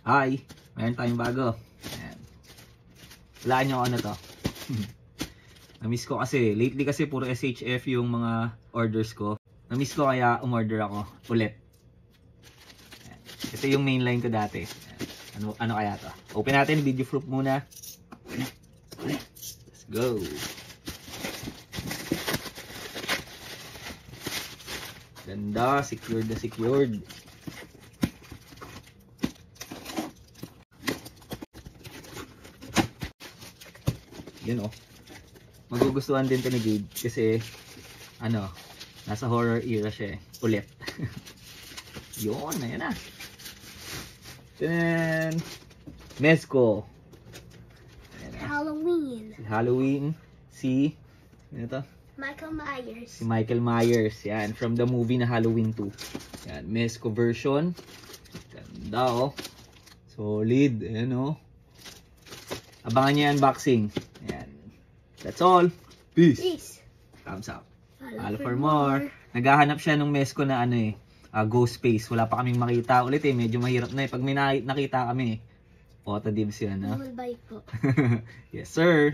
Hi! Mayroon tayong bago. Ayan. Walaan nyo ano to. Namiss ko kasi. Lately kasi puro SHF yung mga orders ko. Namiss ko kaya umorder ako ulit. Ayan. Ito yung mainline ko dati. Ayan. Ano kaya to? Open natin. Video proof muna. Let's go. Ganda. Secured na secured. Yun oh. Magugustuhan din to ni Gabe kasi ano, nasa horror era siya eh. Ulit. Yun, ayan na. Then Mezco. Halloween. Si Halloween. Ano to? Michael Myers. Si Michael Myers. Yan, from the movie na Halloween 2. Yan, Mezco version. Ganda oh. Solid. Ayan oh. Abangan niyo yung unboxing. Yan. That's all. Peace. Peace. Thumbs up. Follow for more. Naghahanap siya ng Mezco na ano eh. Ghost Space. Wala pa kaming makita ulit eh. Medyo mahirap na eh. Pag may nakita kami, Auto Dibs yun. No? Bye po. Yes sir.